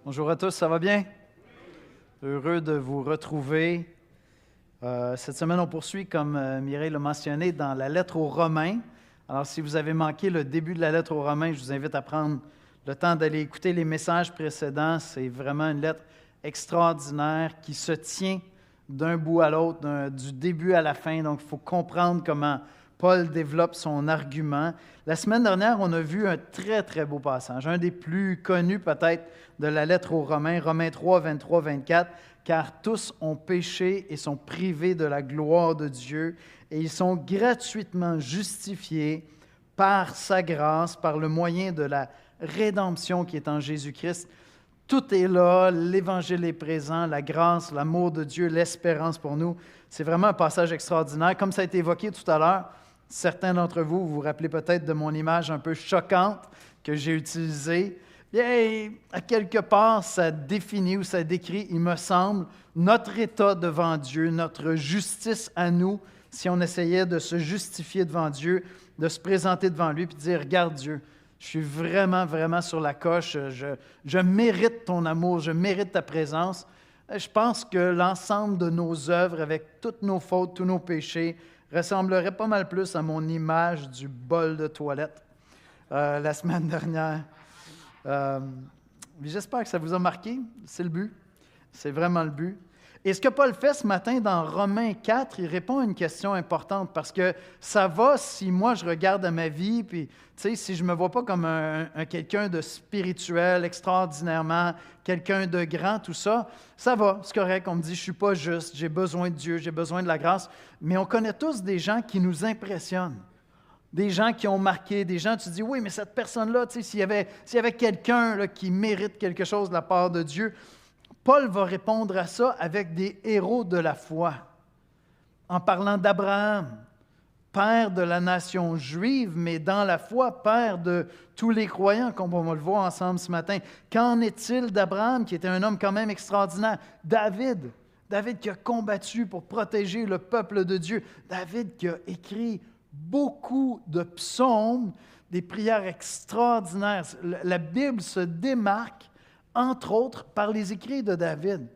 Bonjour à tous, ça va bien? Heureux de vous retrouver. Cette semaine, on poursuit, comme Mireille l'a mentionné, dans la lettre aux Romains. Alors, si vous avez manqué le début de la lettre aux Romains, je vous invite à prendre le temps d'aller écouter les messages précédents. C'est vraiment une lettre extraordinaire qui se tient d'un bout à l'autre, du début à la fin. Donc, il faut comprendre comment Paul développe son argument. La semaine dernière, on a vu un très, très beau passage, un des plus connus peut-être de la lettre aux Romains, Romains 3, 23, 24, « Car tous ont péché et sont privés de la gloire de Dieu, et ils sont gratuitement justifiés par sa grâce, par le moyen de la rédemption qui est en Jésus-Christ. » Tout est là, l'Évangile est présent, la grâce, l'amour de Dieu, l'espérance pour nous. C'est vraiment un passage extraordinaire. Comme ça a été évoqué tout à l'heure, certains d'entre vous vous rappelez peut-être de mon image un peu choquante que j'ai utilisée. Bien, à quelque part, ça définit ou ça décrit, il me semble, notre état devant Dieu, notre justice à nous, si on essayait de se justifier devant Dieu, de se présenter devant lui et de dire « Regarde Dieu, je suis vraiment, vraiment sur la coche, je mérite ton amour, je mérite ta présence. » Je pense que l'ensemble de nos œuvres, avec toutes nos fautes, tous nos péchés, ressemblerait pas mal plus à mon image du bol de toilette la semaine dernière. J'espère que ça vous a marqué, c'est le but, c'est vraiment le but. Et ce que Paul fait ce matin dans Romains 4, il répond à une question importante parce que ça va si moi je regarde à ma vie, puis si je ne me vois pas comme quelqu'un de spirituel, extraordinairement, quelqu'un de grand, tout ça, ça va, c'est correct, on me dit je ne suis pas juste, j'ai besoin de Dieu, j'ai besoin de la grâce, mais on connaît tous des gens qui nous impressionnent. Des gens qui ont marqué, des gens, tu te dis, oui, mais cette personne-là, s'il y avait quelqu'un là, qui mérite quelque chose de la part de Dieu, Paul va répondre à ça avec des héros de la foi, en parlant d'Abraham, père de la nation juive, mais dans la foi, père de tous les croyants, comme on va le voir ensemble ce matin. Qu'en est-il d'Abraham, qui était un homme quand même extraordinaire? David qui a combattu pour protéger le peuple de Dieu. David qui a écrit beaucoup de psaumes, des prières extraordinaires. La Bible se démarque, entre autres, par les écrits de David,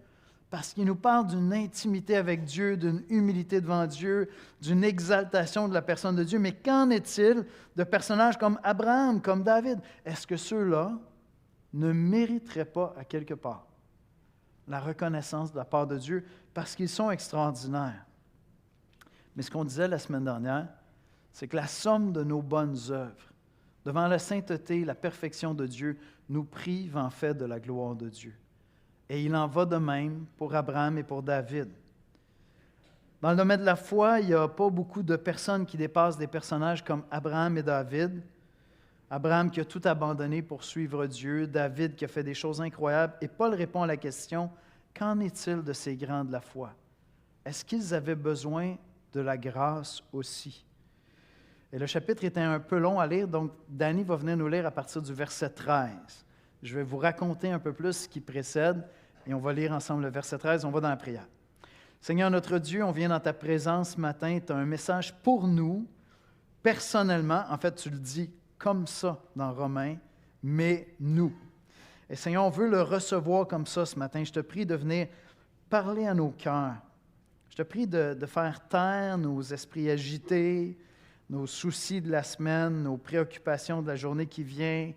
parce qu'il nous parle d'une intimité avec Dieu, d'une humilité devant Dieu, d'une exaltation de la personne de Dieu. Mais qu'en est-il de personnages comme Abraham, comme David? Est-ce que ceux-là ne mériteraient pas, à quelque part, la reconnaissance de la part de Dieu parce qu'ils sont extraordinaires? Mais ce qu'on disait la semaine dernière, c'est que la somme de nos bonnes œuvres, devant la sainteté, la perfection de Dieu, nous prive en fait de la gloire de Dieu. Et il en va de même pour Abraham et pour David. Dans le domaine de la foi, il n'y a pas beaucoup de personnes qui dépassent des personnages comme Abraham et David. Abraham qui a tout abandonné pour suivre Dieu, David qui a fait des choses incroyables. Et Paul répond à la question, qu'en est-il de ces grands de la foi? Est-ce qu'ils avaient besoin de la grâce aussi? Et le chapitre était un peu long à lire, donc Danny va venir nous lire à partir du verset 13. Je vais vous raconter un peu plus ce qui précède et on va lire ensemble le verset 13, on va dans la prière. Seigneur notre Dieu, on vient dans ta présence ce matin, tu as un message pour nous, personnellement, en fait tu le dis comme ça dans Romains, mais nous. Et Seigneur, on veut le recevoir comme ça ce matin. Je te prie de venir parler à nos cœurs. Je te prie de faire taire nos esprits agités, nos soucis de la semaine, nos préoccupations de la journée qui vient.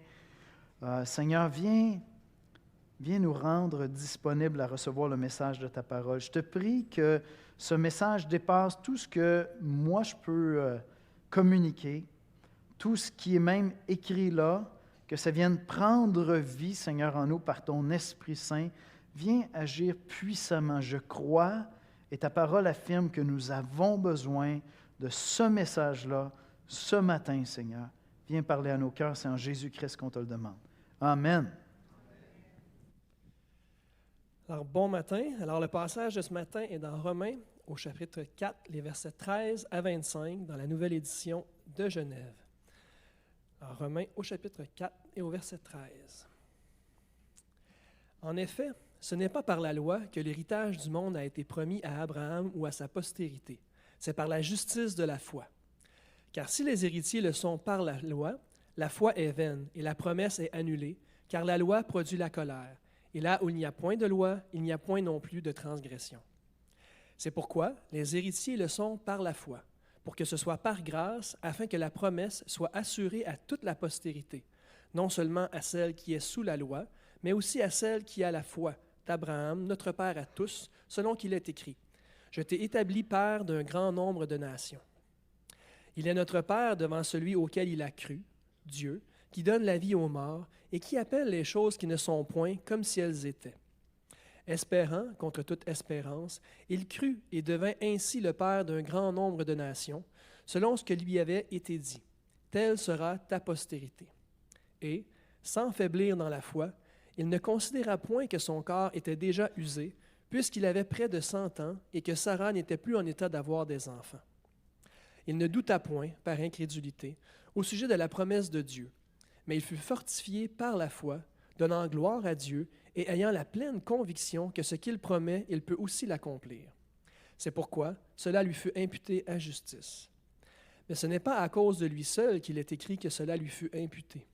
Seigneur, viens nous rendre disponibles à recevoir le message de ta parole. Je te prie que ce message dépasse tout ce que moi je peux communiquer, tout ce qui est même écrit là, que ça vienne prendre vie, Seigneur, en nous par ton Esprit Saint. Viens agir puissamment. Je crois et ta parole affirme que nous avons besoin de ce message-là, ce matin, Seigneur. Viens parler à nos cœurs, c'est en Jésus-Christ qu'on te le demande. Amen. Alors, bon matin. Alors, le passage de ce matin est dans Romains, au chapitre 4, les versets 13 à 25, dans la nouvelle édition de Genève. Alors, Romains, au chapitre 4 et au verset 13. En effet, ce n'est pas par la loi que l'héritage du monde a été promis à Abraham ou à sa postérité. C'est par la justice de la foi. Car si les héritiers le sont par la loi est vaine et la promesse est annulée, car la loi produit la colère, Et là où il n'y a point de loi, il n'y a point non plus de transgression. C'est pourquoi les héritiers le sont par la foi, pour que ce soit par grâce, afin que la promesse soit assurée à toute la postérité, non seulement à celle qui est sous la loi, mais aussi à celle qui a la foi, d'Abraham, notre Père à tous, selon qu'il est écrit. Je t'ai établi père d'un grand nombre de nations. Il est notre Père devant celui auquel il a cru, Dieu, qui donne la vie aux morts et qui appelle les choses qui ne sont point comme si elles étaient. Espérant contre toute espérance, il crut et devint ainsi le Père d'un grand nombre de nations, selon ce que lui avait été dit. Telle sera ta postérité. Et, sans faiblir dans la foi, il ne considéra point que son corps était déjà usé, puisqu'il avait près de 100 ans et que Sarah n'était plus en état d'avoir des enfants. Il ne douta point, par incrédulité, au sujet de la promesse de Dieu, mais il fut fortifié par la foi, donnant gloire à Dieu et ayant la pleine conviction que ce qu'il promet, il peut aussi l'accomplir. C'est pourquoi cela lui fut imputé à justice. Mais ce n'est pas à cause de lui seul qu'il est écrit que cela lui fut imputé.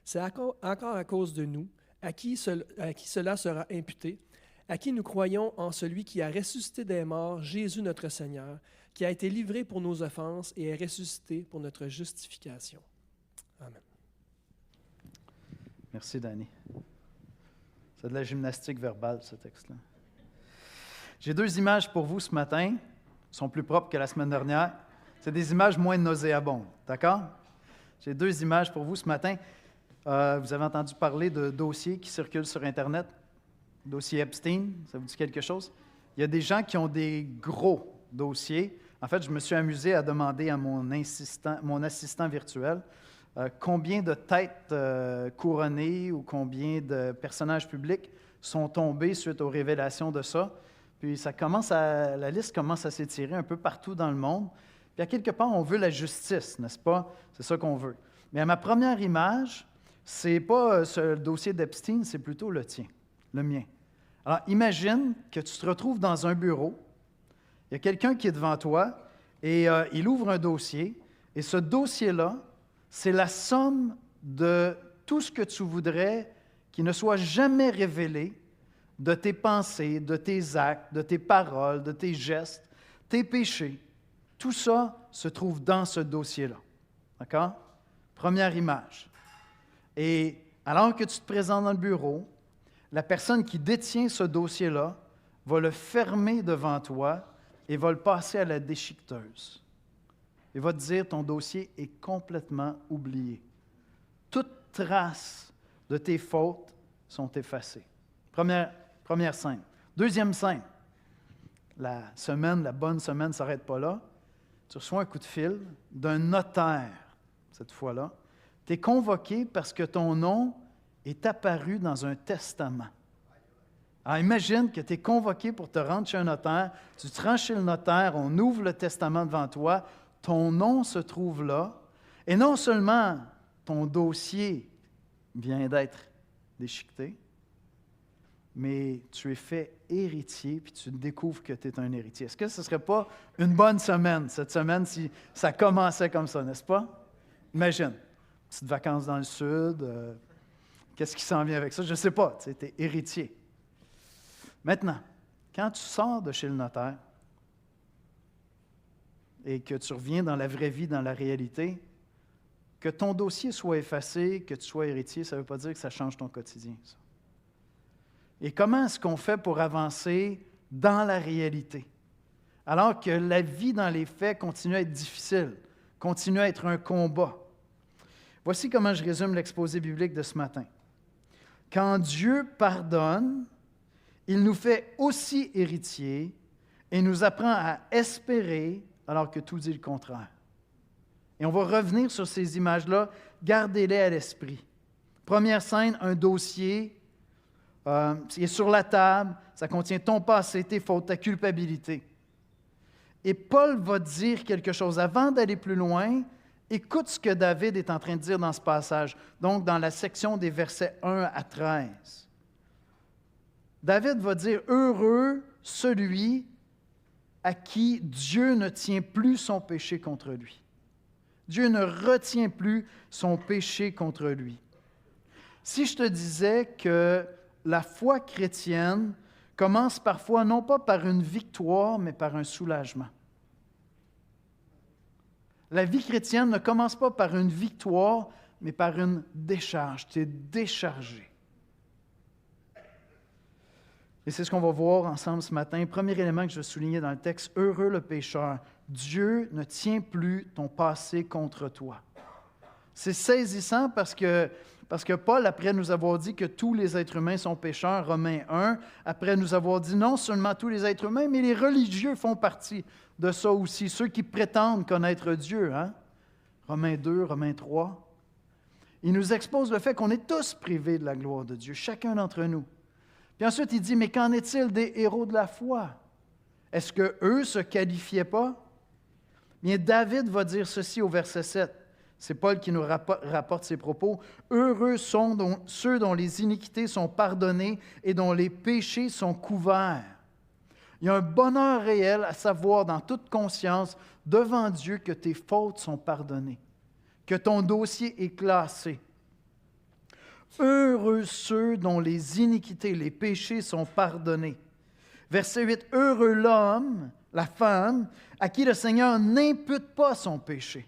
C'est encore à cause de nous, à qui cela sera imputé, à qui nous croyons en celui qui a ressuscité des morts, Jésus notre Seigneur, qui a été livré pour nos offenses et est ressuscité pour notre justification. Amen. Merci, Danny. C'est de la gymnastique verbale, ce texte-là. J'ai 2 images pour vous ce matin. Elles sont plus propres que la semaine dernière. C'est des images moins nauséabondes, d'accord? J'ai 2 images pour vous ce matin. Vous avez entendu parler de dossiers qui circulent sur Internet. Dossier Epstein, ça vous dit quelque chose? Il y a des gens qui ont des gros dossiers. En fait, je me suis amusé à demander à mon assistant virtuel combien de têtes couronnées ou combien de personnages publics sont tombés suite aux révélations de ça. Puis la liste commence à s'étirer un peu partout dans le monde. Puis à quelque part, on veut la justice, n'est-ce pas? C'est ça qu'on veut. Mais à ma première image, c'est pas ce dossier d'Epstein, c'est plutôt le tien, le mien. Alors, imagine que tu te retrouves dans un bureau, il y a quelqu'un qui est devant toi et il ouvre un dossier, et ce dossier-là, c'est la somme de tout ce que tu voudrais qui ne soit jamais révélé de tes pensées, de tes actes, de tes paroles, de tes gestes, tes péchés. Tout ça se trouve dans ce dossier-là. D'accord? Première image. Et alors que tu te présentes dans le bureau, la personne qui détient ce dossier-là va le fermer devant toi et va le passer à la déchiqueteuse. Il va te dire, ton dossier est complètement oublié. Toute trace de tes fautes sont effacées. Première scène. Deuxième scène. La bonne semaine ne s'arrête pas là. Tu reçois un coup de fil d'un notaire, cette fois-là. Tu es convoqué parce que ton nom est apparu dans un testament. Alors, imagine que tu es convoqué pour te rendre chez un notaire, tu te rends chez le notaire, on ouvre le testament devant toi, ton nom se trouve là, et non seulement ton dossier vient d'être déchiqueté, mais tu es fait héritier, puis tu découvres que tu es un héritier. Est-ce que ce ne serait pas une bonne semaine, cette semaine, si ça commençait comme ça, n'est-ce pas? Imagine, petites vacances dans le sud, qu'est-ce qui s'en vient avec ça? Je ne sais pas, tu es héritier. Maintenant, quand tu sors de chez le notaire et que tu reviens dans la vraie vie, dans la réalité, que ton dossier soit effacé, que tu sois héritier, ça ne veut pas dire que ça change ton quotidien, ça. Et comment est-ce qu'on fait pour avancer dans la réalité? Alors que la vie dans les faits continue à être difficile, continue à être un combat. Voici comment je résume l'exposé biblique de ce matin. Quand Dieu pardonne, il nous fait aussi héritiers et nous apprend à espérer alors que tout dit le contraire. Et on va revenir sur ces images-là, gardez-les à l'esprit. Première scène, un dossier qui est sur la table, ça contient ton passé, tes fautes, ta culpabilité. Et Paul va dire quelque chose. Avant d'aller plus loin, écoute ce que David est en train de dire dans ce passage, donc dans la section des versets 1 à 13. David va dire « Heureux celui à qui Dieu ne tient plus son péché contre lui. » Dieu ne retient plus son péché contre lui. Si je te disais que la foi chrétienne commence parfois non pas par une victoire, mais par un soulagement. La vie chrétienne ne commence pas par une victoire, mais par une décharge. Tu es déchargé. Et c'est ce qu'on va voir ensemble ce matin. Premier élément que je vais souligner dans le texte, heureux le pécheur. Dieu ne tient plus ton passé contre toi. C'est saisissant parce que Paul, après nous avoir dit que tous les êtres humains sont pécheurs, Romains 1, après nous avoir dit non seulement tous les êtres humains, mais les religieux font partie de ça aussi, ceux qui prétendent connaître Dieu. Hein? Romains 2, Romains 3. Il nous expose le fait qu'on est tous privés de la gloire de Dieu, chacun d'entre nous. Puis ensuite, il dit, mais qu'en est-il des héros de la foi? Est-ce qu'eux ne se qualifiaient pas? Bien, David va dire ceci au verset 7. C'est Paul qui nous rapporte ces propos. « Heureux sont ceux dont les iniquités sont pardonnées et dont les péchés sont couverts. » Il y a un bonheur réel à savoir dans toute conscience devant Dieu que tes fautes sont pardonnées, que ton dossier est classé. Heureux ceux dont les iniquités, les péchés sont pardonnés. Verset 8, « Heureux l'homme, la femme, à qui le Seigneur n'impute pas son péché. »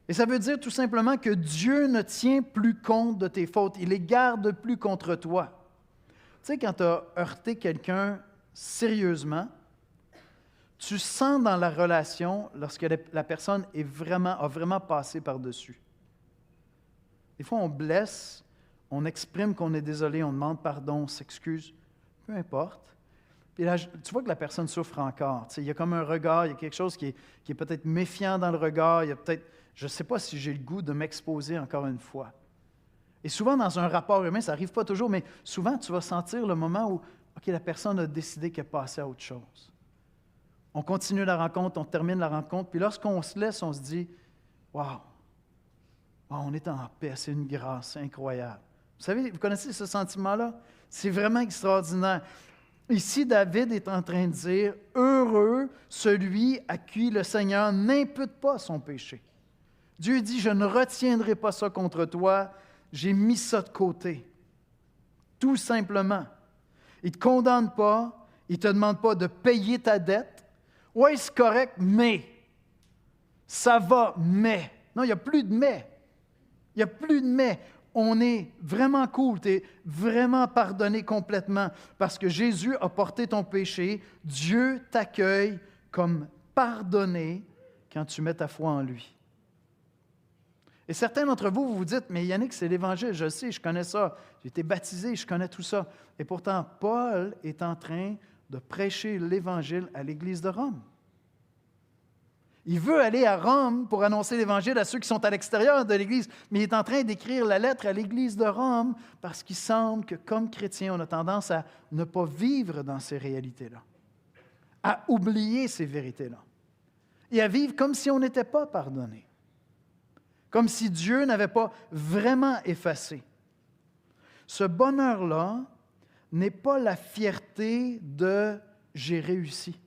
Et ça veut dire tout simplement que Dieu ne tient plus compte de tes fautes. Il les garde plus contre toi. Tu sais, quand tu as heurté quelqu'un sérieusement, tu sens dans la relation lorsque la personne a vraiment passé par-dessus. Des fois, on blesse, on exprime qu'on est désolé, on demande pardon, on s'excuse, peu importe. Puis là, tu vois que la personne souffre encore. Tu sais, il y a comme un regard, il y a quelque chose qui est peut-être méfiant dans le regard, il y a peut-être, je ne sais pas si j'ai le goût de m'exposer encore une fois. Et souvent, dans un rapport humain, ça n'arrive pas toujours, mais souvent, tu vas sentir le moment où, OK, la personne a décidé qu'elle passait à autre chose. On continue la rencontre, on termine la rencontre, puis lorsqu'on se laisse, on se dit, wow, on est en paix, c'est une grâce incroyable. Vous savez, vous connaissez ce sentiment-là? C'est vraiment extraordinaire. Ici, David est en train de dire, « Heureux celui à qui le Seigneur n'impute pas son péché. » Dieu dit, « Je ne retiendrai pas ça contre toi, j'ai mis ça de côté. » Tout simplement. Il ne te condamne pas, il ne te demande pas de payer ta dette. Oui, c'est correct, mais. Ça va, mais. Non, il n'y a plus de mais. Il n'y a plus de mais. On est vraiment cool, tu es vraiment pardonné complètement parce que Jésus a porté ton péché. Dieu t'accueille comme pardonné quand tu mets ta foi en lui. Et certains d'entre vous, vous vous dites, mais Yannick, c'est l'Évangile, je sais, je connais ça, j'ai été baptisé, je connais tout ça. Et pourtant, Paul est en train de prêcher l'Évangile à l'Église de Rome. Il veut aller à Rome pour annoncer l'Évangile à ceux qui sont à l'extérieur de l'Église, mais il est en train d'écrire la lettre à l'Église de Rome parce qu'il semble que, comme chrétien, on a tendance à ne pas vivre dans ces réalités-là, à oublier ces vérités-là et à vivre comme si on n'était pas pardonné, comme si Dieu n'avait pas vraiment effacé. Ce bonheur-là n'est pas la fierté de « j'ai réussi ».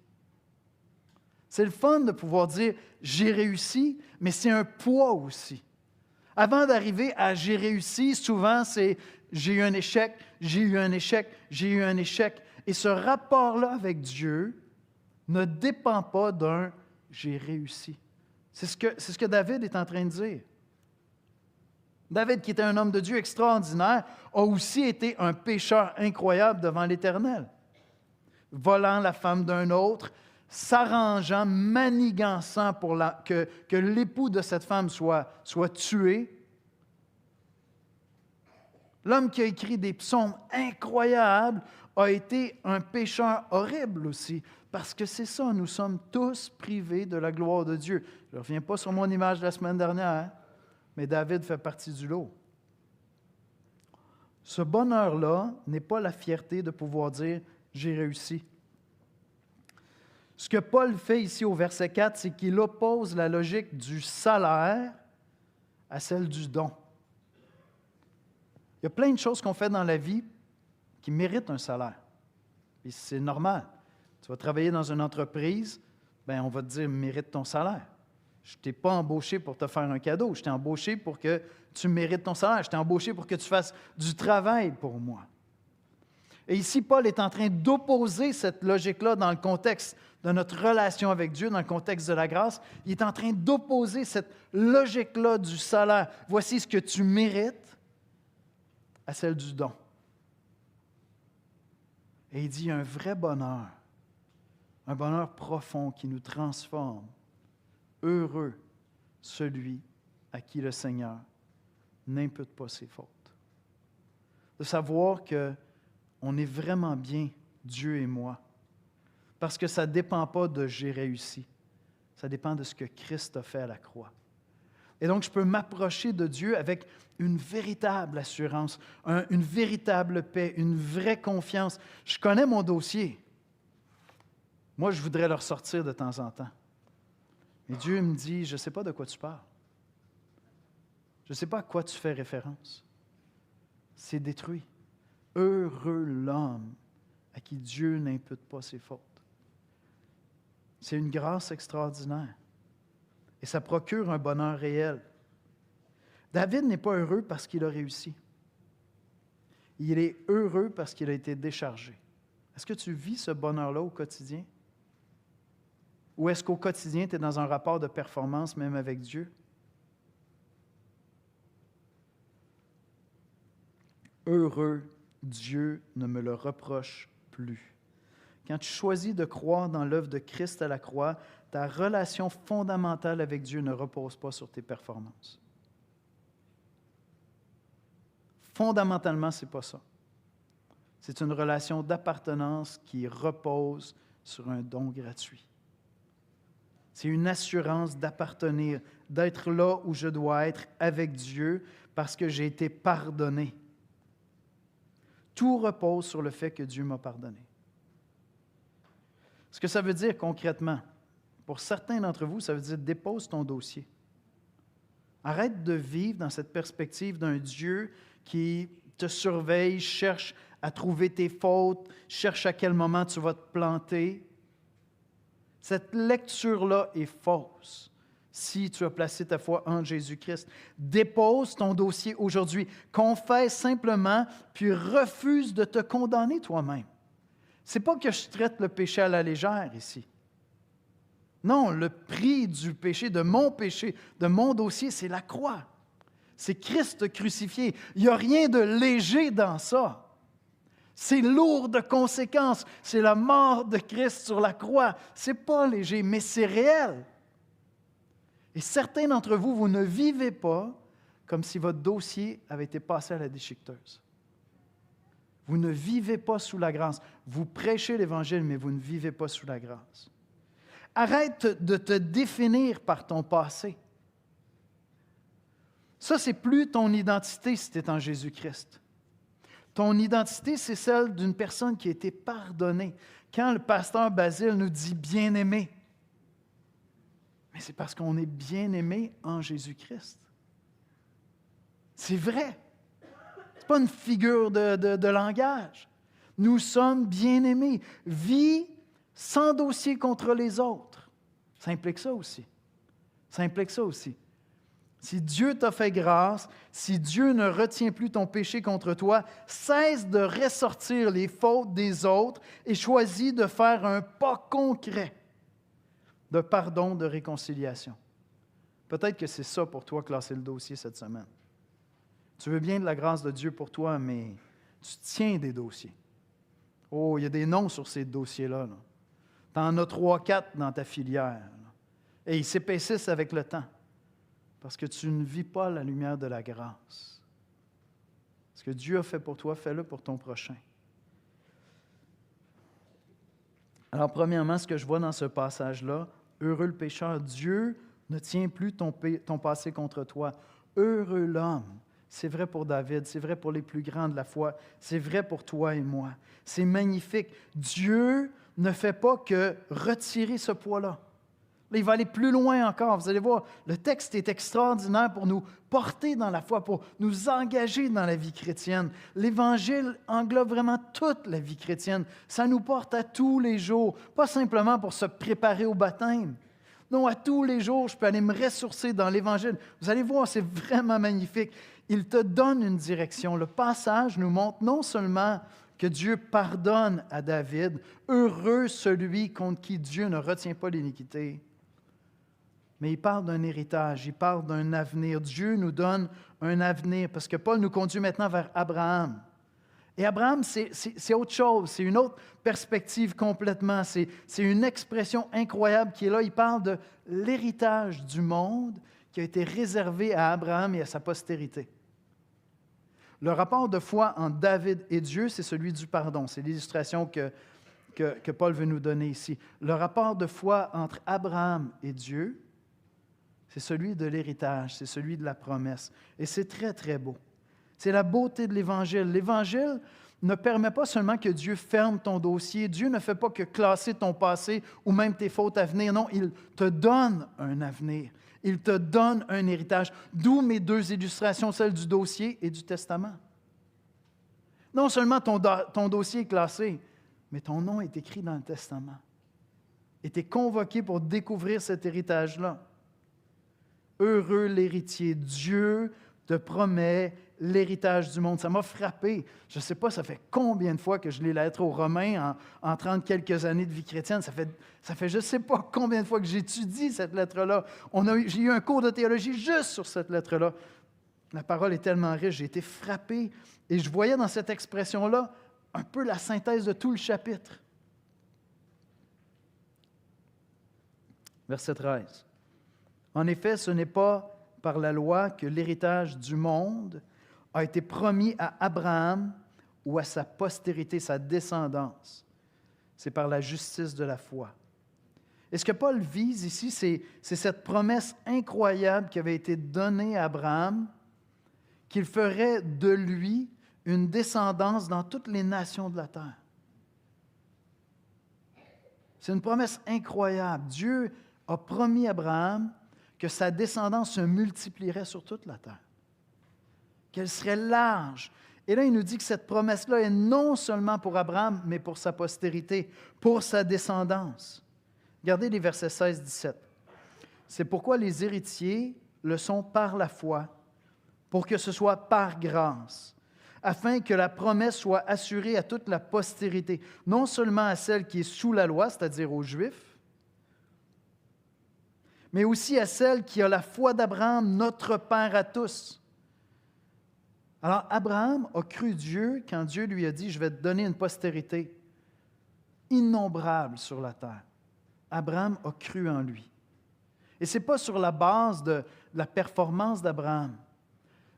C'est le fun de pouvoir dire « j'ai réussi », mais c'est un poids aussi. Avant d'arriver à « j'ai réussi », souvent c'est « j'ai eu un échec, j'ai eu un échec, j'ai eu un échec ». Et ce rapport-là avec Dieu ne dépend pas d'un « j'ai réussi ». C'est ce que David est en train de dire. David, qui était un homme de Dieu extraordinaire, a aussi été un pécheur incroyable devant l'Éternel, volant la femme d'un autre, s'arrangeant, manigançant pour que l'époux de cette femme soit tué. L'homme qui a écrit des psaumes incroyables a été un pécheur horrible aussi, parce que c'est ça, nous sommes tous privés de la gloire de Dieu. Je ne reviens pas sur mon image de la semaine dernière, mais David fait partie du lot. Ce bonheur-là n'est pas la fierté de pouvoir dire « j'ai réussi ». Ce que Paul fait ici au verset 4, c'est qu'il oppose la logique du salaire à celle du don. Il y a plein de choses qu'on fait dans la vie qui méritent un salaire. Et c'est normal. Tu vas travailler dans une entreprise, bien, on va te dire « mérite ton salaire ». Je ne t'ai pas embauché pour te faire un cadeau. Je t'ai embauché pour que tu mérites ton salaire. Je t'ai embauché pour que tu fasses du travail pour moi. Et ici, Paul est en train d'opposer cette logique-là dans le contexte de notre relation avec Dieu, dans le contexte de la grâce. Il est en train d'opposer cette logique-là du salaire. Voici ce que tu mérites à celle du don. Et il dit, il y a un vrai bonheur, un bonheur profond qui nous transforme. Heureux celui à qui le Seigneur n'impute pas ses fautes. De savoir qu'on est vraiment bien, Dieu et moi, parce que ça ne dépend pas de « j'ai réussi », ça dépend de ce que Christ a fait à la croix. Et donc, je peux m'approcher de Dieu avec une véritable assurance, une véritable paix, une vraie confiance. Je connais mon dossier. Moi, je voudrais le ressortir de temps en temps. Mais Dieu me dit, je ne sais pas de quoi tu parles. Je ne sais pas à quoi tu fais référence. C'est détruit. Heureux l'homme à qui Dieu n'impute pas ses fautes. C'est une grâce extraordinaire. Et ça procure un bonheur réel. David n'est pas heureux parce qu'il a réussi. Il est heureux parce qu'il a été déchargé. Est-ce que tu vis ce bonheur-là au quotidien? Ou est-ce qu'au quotidien, tu es dans un rapport de performance même avec Dieu? Heureux, Dieu ne me le reproche plus. Quand tu choisis de croire dans l'œuvre de Christ à la croix, ta relation fondamentale avec Dieu ne repose pas sur tes performances. Fondamentalement, ce n'est pas ça. C'est une relation d'appartenance qui repose sur un don gratuit. C'est une assurance d'appartenir, d'être là où je dois être avec Dieu parce que j'ai été pardonné. Tout repose sur le fait que Dieu m'a pardonné. Ce que ça veut dire concrètement, pour certains d'entre vous, ça veut dire dépose ton dossier. Arrête de vivre dans cette perspective d'un Dieu qui te surveille, cherche à trouver tes fautes, cherche à quel moment tu vas te planter. Cette lecture-là est fausse si tu as placé ta foi en Jésus-Christ. Dépose ton dossier aujourd'hui. Confesse simplement, puis refuse de te condamner toi-même. Ce n'est pas que je traite le péché à la légère ici. Non, le prix du péché, de mon dossier, c'est la croix. C'est Christ crucifié. Il n'y a rien de léger dans ça. C'est lourd de conséquences. C'est la mort de Christ sur la croix. Ce n'est pas léger, mais c'est réel. Et certains d'entre vous, vous ne vivez pas comme si votre dossier avait été passé à la déchiqueteuse. Vous ne vivez pas sous la grâce. Vous prêchez l'Évangile, mais vous ne vivez pas sous la grâce. Arrête de te définir par ton passé. Ça, c'est plus ton identité si tu es en Jésus-Christ. Ton identité, c'est celle d'une personne qui a été pardonnée. Quand le pasteur Basile nous dit « bien-aimé », mais c'est parce qu'on est bien-aimé en Jésus-Christ. C'est vrai. Ce n'est pas une figure de langage. Nous sommes bien-aimés. Vie sans dossier contre les autres. Ça implique ça aussi. Ça implique ça aussi. Si Dieu t'a fait grâce, si Dieu ne retient plus ton péché contre toi, cesse de ressortir les fautes des autres et choisis de faire un pas concret de pardon, de réconciliation. Peut-être que c'est ça pour toi, classer le dossier cette semaine. Tu veux bien de la grâce de Dieu pour toi, mais tu tiens des dossiers. Oh, il y a des noms sur ces dossiers-là. Tu en as 3-4 dans ta filière. Là. Et ils s'épaississent avec le temps. Parce que tu ne vis pas la lumière de la grâce. Ce que Dieu a fait pour toi, fais-le pour ton prochain. Alors, premièrement, ce que je vois dans ce passage-là, heureux le pécheur, Dieu ne tient plus ton passé contre toi. Heureux l'homme. C'est vrai pour David, c'est vrai pour les plus grands de la foi, c'est vrai pour toi et moi. C'est magnifique. Dieu ne fait pas que retirer ce poids-là. Là, il va aller plus loin encore. Vous allez voir, le texte est extraordinaire pour nous porter dans la foi, pour nous engager dans la vie chrétienne. L'Évangile englobe vraiment toute la vie chrétienne. Ça nous porte à tous les jours, pas simplement pour se préparer au baptême. Non, à tous les jours, je peux aller me ressourcer dans l'Évangile. Vous allez voir, c'est vraiment magnifique. Il te donne une direction. Le passage nous montre non seulement que Dieu pardonne à David, heureux celui contre qui Dieu ne retient pas l'iniquité, mais il parle d'un héritage, il parle d'un avenir. Dieu nous donne un avenir, parce que Paul nous conduit maintenant vers Abraham. Et Abraham, c'est autre chose, c'est une autre perspective complètement. C'est une expression incroyable qui est là. Il parle de l'héritage du monde qui a été réservé à Abraham et à sa postérité. Le rapport de foi entre David et Dieu, c'est celui du pardon. C'est l'illustration que Paul veut nous donner ici. Le rapport de foi entre Abraham et Dieu, c'est celui de l'héritage, c'est celui de la promesse. Et c'est très, très beau. C'est la beauté de l'Évangile. L'Évangile ne permet pas seulement que Dieu ferme ton dossier. Dieu ne fait pas que classer ton passé ou même tes fautes à venir. Non, il te donne un avenir. Il te donne un héritage. D'où mes deux illustrations, celle du dossier et du testament. Non seulement ton dossier est classé, mais ton nom est écrit dans le testament. Et tu es convoqué pour découvrir cet héritage-là. Heureux l'héritier, Dieu te promet l'héritage du monde. Ça m'a frappé. Je ne sais pas, ça fait combien de fois que je lis la lettre aux Romains en 30 quelques années de vie chrétienne. Ça fait je ne sais pas combien de fois que j'étudie cette lettre-là. J'ai eu un cours de théologie juste sur cette lettre-là. La parole est tellement riche, j'ai été frappé. Et je voyais dans cette expression-là un peu la synthèse de tout le chapitre. Verset 13. En effet, ce n'est pas par la loi que l'héritage du monde a été promis à Abraham ou à sa postérité, sa descendance. C'est par la justice de la foi. Et ce que Paul vise ici, c'est cette promesse incroyable qui avait été donnée à Abraham, qu'il ferait de lui une descendance dans toutes les nations de la terre. C'est une promesse incroyable. Dieu a promis à Abraham que sa descendance se multiplierait sur toute la terre, qu'elle serait large. Et là, il nous dit que cette promesse-là est non seulement pour Abraham, mais pour sa postérité, pour sa descendance. Regardez les versets 16-17. C'est pourquoi les héritiers le sont par la foi, pour que ce soit par grâce, afin que la promesse soit assurée à toute la postérité, non seulement à celle qui est sous la loi, c'est-à-dire aux Juifs, mais aussi à celle qui a la foi d'Abraham, notre Père à tous. Alors, Abraham a cru Dieu quand Dieu lui a dit « Je vais te donner une postérité innombrable sur la terre ». Abraham a cru en lui. Et ce n'est pas sur la base de la performance d'Abraham.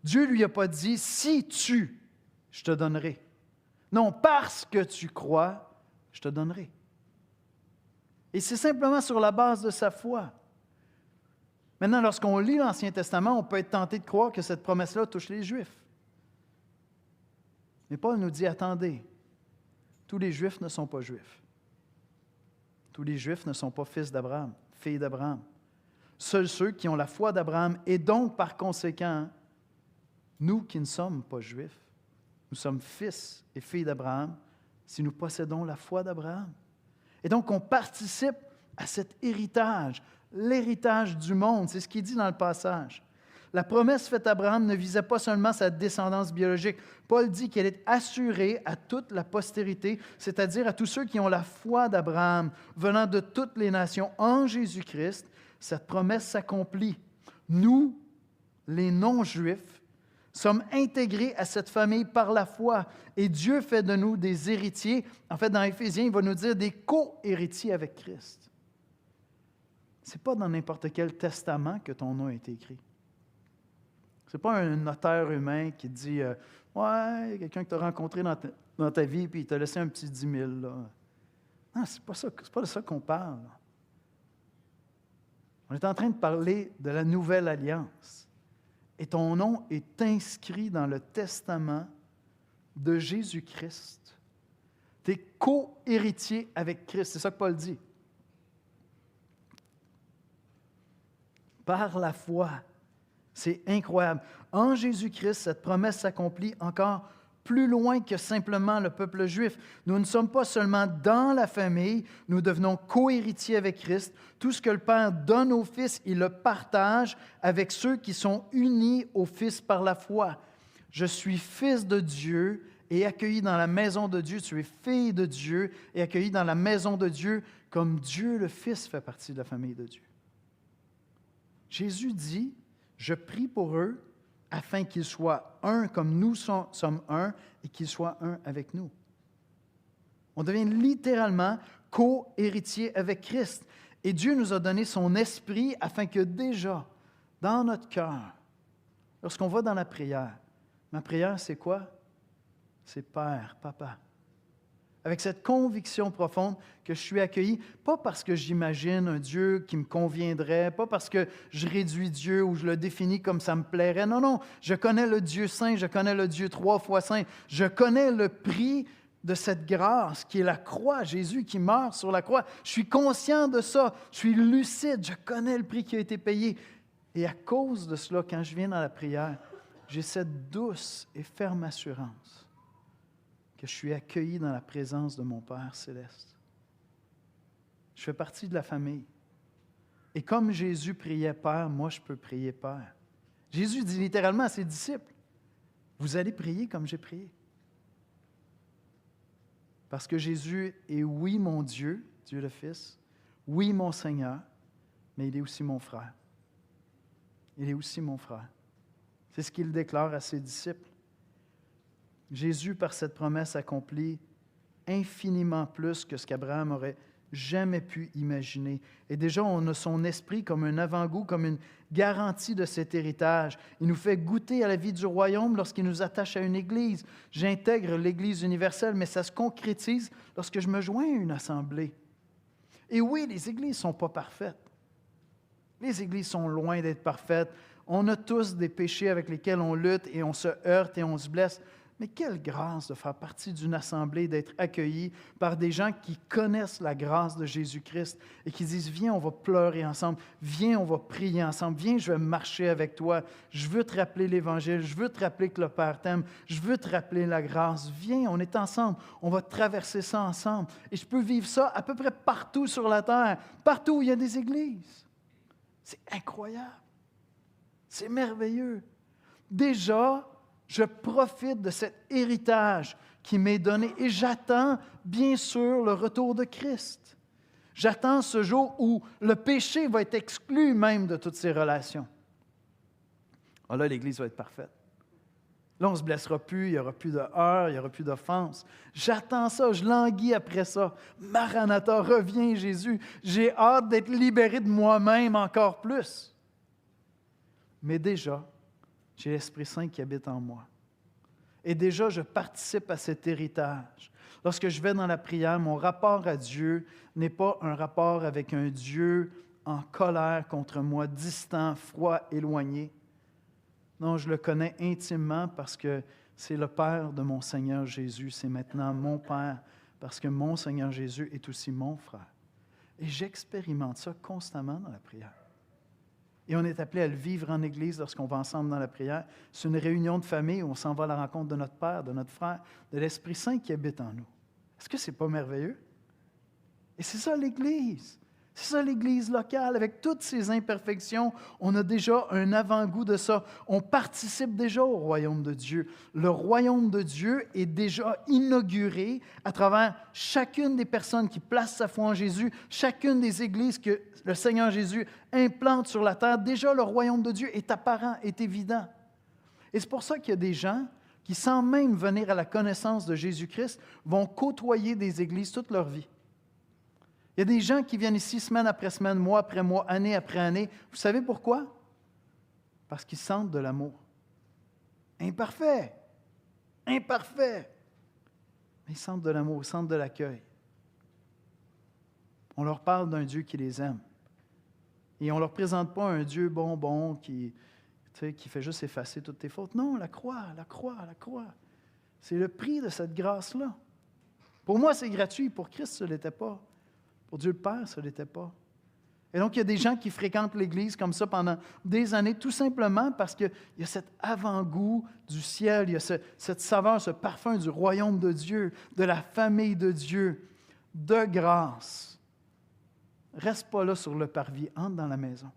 Dieu ne lui a pas dit « Si tu, je te donnerai ». Non, parce que tu crois, je te donnerai. Et c'est simplement sur la base de sa foi. Maintenant, lorsqu'on lit l'Ancien Testament, on peut être tenté de croire que cette promesse-là touche les Juifs. Mais Paul nous dit, attendez, tous les Juifs ne sont pas Juifs. Tous les Juifs ne sont pas fils d'Abraham, filles d'Abraham. Seuls ceux qui ont la foi d'Abraham, et donc par conséquent, nous qui ne sommes pas Juifs, nous sommes fils et filles d'Abraham si nous possédons la foi d'Abraham. Et donc, on participe à cet héritage, l'héritage du monde, c'est ce qu'il dit dans le passage. La promesse faite à Abraham ne visait pas seulement sa descendance biologique. Paul dit qu'elle est assurée à toute la postérité, c'est-à-dire à tous ceux qui ont la foi d'Abraham, venant de toutes les nations. En Jésus-Christ, cette promesse s'accomplit. Nous, les non-juifs, sommes intégrés à cette famille par la foi. Et Dieu fait de nous des héritiers. En fait, dans Éphésiens, il va nous dire des co-héritiers avec Christ. Ce n'est pas dans n'importe quel testament que ton nom a été écrit. Ce n'est pas un notaire humain qui te dit « Ouais, il y a quelqu'un que tu as rencontré dans ta vie puis il t'a laissé un petit 10 000. » là. Non, ce n'est pas ça, c'est pas de ça qu'on parle. On est en train de parler de la nouvelle alliance. Et ton nom est inscrit dans le testament de Jésus-Christ. Tu es co-héritier avec Christ. C'est ça que Paul dit. Par la foi. C'est incroyable. En Jésus-Christ, cette promesse s'accomplit encore plus loin que simplement le peuple juif. Nous ne sommes pas seulement dans la famille, nous devenons co-héritiers avec Christ. Tout ce que le Père donne au Fils, il le partage avec ceux qui sont unis au Fils par la foi. Je suis fils de Dieu et accueilli dans la maison de Dieu. Tu es fille de Dieu et accueilli dans la maison de Dieu, comme Dieu le Fils fait partie de la famille de Dieu. Jésus dit, je prie pour eux afin qu'ils soient un comme nous sommes un et qu'ils soient un avec nous. On devient littéralement co-héritier avec Christ. Et Dieu nous a donné son esprit afin que déjà, dans notre cœur, lorsqu'on va dans la prière, ma prière, c'est quoi? C'est Père, Papa. Avec cette conviction profonde que je suis accueilli, pas parce que j'imagine un Dieu qui me conviendrait, pas parce que je réduis Dieu ou je le définis comme ça me plairait. Non, non, je connais le Dieu saint, je connais le Dieu 3 fois saint. Je connais le prix de cette grâce qui est la croix, Jésus qui meurt sur la croix. Je suis conscient de ça, je suis lucide, je connais le prix qui a été payé. Et à cause de cela, quand je viens dans la prière, j'ai cette douce et ferme assurance que je suis accueilli dans la présence de mon Père céleste. Je fais partie de la famille. Et comme Jésus priait Père, moi je peux prier Père. Jésus dit littéralement à ses disciples, vous allez prier comme j'ai prié. Parce que Jésus est oui mon Dieu, Dieu le Fils, oui mon Seigneur, mais il est aussi mon frère. Il est aussi mon frère. C'est ce qu'il déclare à ses disciples. Jésus, par cette promesse, accomplit infiniment plus que ce qu'Abraham aurait jamais pu imaginer. Et déjà, on a son esprit comme un avant-goût, comme une garantie de cet héritage. Il nous fait goûter à la vie du royaume lorsqu'il nous attache à une église. J'intègre l'Église universelle, mais ça se concrétise lorsque je me joins à une assemblée. Et oui, les églises ne sont pas parfaites. Les églises sont loin d'être parfaites. On a tous des péchés avec lesquels on lutte et on se heurte et on se blesse. Mais quelle grâce de faire partie d'une assemblée, d'être accueilli par des gens qui connaissent la grâce de Jésus-Christ et qui disent, viens, on va pleurer ensemble, viens, on va prier ensemble, viens, je vais marcher avec toi, je veux te rappeler l'Évangile, je veux te rappeler que le Père t'aime, je veux te rappeler la grâce, viens, on est ensemble, on va traverser ça ensemble. Et je peux vivre ça à peu près partout sur la terre, partout où il y a des églises. C'est incroyable, c'est merveilleux. Déjà, je profite de cet héritage qui m'est donné et j'attends, bien sûr, le retour de Christ. J'attends ce jour où le péché va être exclu même de toutes ces relations. Ah là, l'Église va être parfaite. Là, on ne se blessera plus, il n'y aura plus de heurts, il n'y aura plus d'offenses. J'attends ça, je languis après ça. Maranatha, reviens Jésus. J'ai hâte d'être libéré de moi-même encore plus. Mais déjà, j'ai l'Esprit Saint qui habite en moi. Et déjà, je participe à cet héritage. Lorsque je vais dans la prière, mon rapport à Dieu n'est pas un rapport avec un Dieu en colère contre moi, distant, froid, éloigné. Non, je le connais intimement parce que c'est le Père de mon Seigneur Jésus. C'est maintenant mon Père parce que mon Seigneur Jésus est aussi mon frère. Et j'expérimente ça constamment dans la prière. Et on est appelé à le vivre en Église lorsqu'on va ensemble dans la prière. C'est une réunion de famille où on s'en va à la rencontre de notre Père, de notre frère, de l'Esprit Saint qui habite en nous. Est-ce que ce n'est pas merveilleux? Et c'est ça l'Église. C'est ça l'Église locale. Avec toutes ses imperfections, on a déjà un avant-goût de ça. On participe déjà au royaume de Dieu. Le royaume de Dieu est déjà inauguré à travers chacune des personnes qui placent sa foi en Jésus, chacune des églises que le Seigneur Jésus implante sur la terre. Déjà, le royaume de Dieu est apparent, est évident. Et c'est pour ça qu'il y a des gens qui, sans même venir à la connaissance de Jésus-Christ, vont côtoyer des églises toute leur vie. Il y a des gens qui viennent ici semaine après semaine, mois après mois, année après année. Vous savez pourquoi? Parce qu'ils sentent de l'amour. Imparfait. Imparfait. Mais ils sentent de l'amour, ils sentent de l'accueil. On leur parle d'un Dieu qui les aime. Et on ne leur présente pas un Dieu bonbon qui fait juste effacer toutes tes fautes. Non, la croix, la croix, la croix. C'est le prix de cette grâce-là. Pour moi, c'est gratuit. Pour Christ, ce ne l'était pas. Pour Dieu le Père, ce ne l'était pas. Et donc, il y a des gens qui fréquentent l'Église comme ça pendant des années, tout simplement parce qu'il y a cet avant-goût du ciel, il y a cette saveur, ce parfum du royaume de Dieu, de la famille de Dieu, de grâce. Reste pas là sur le parvis, entre dans la maison.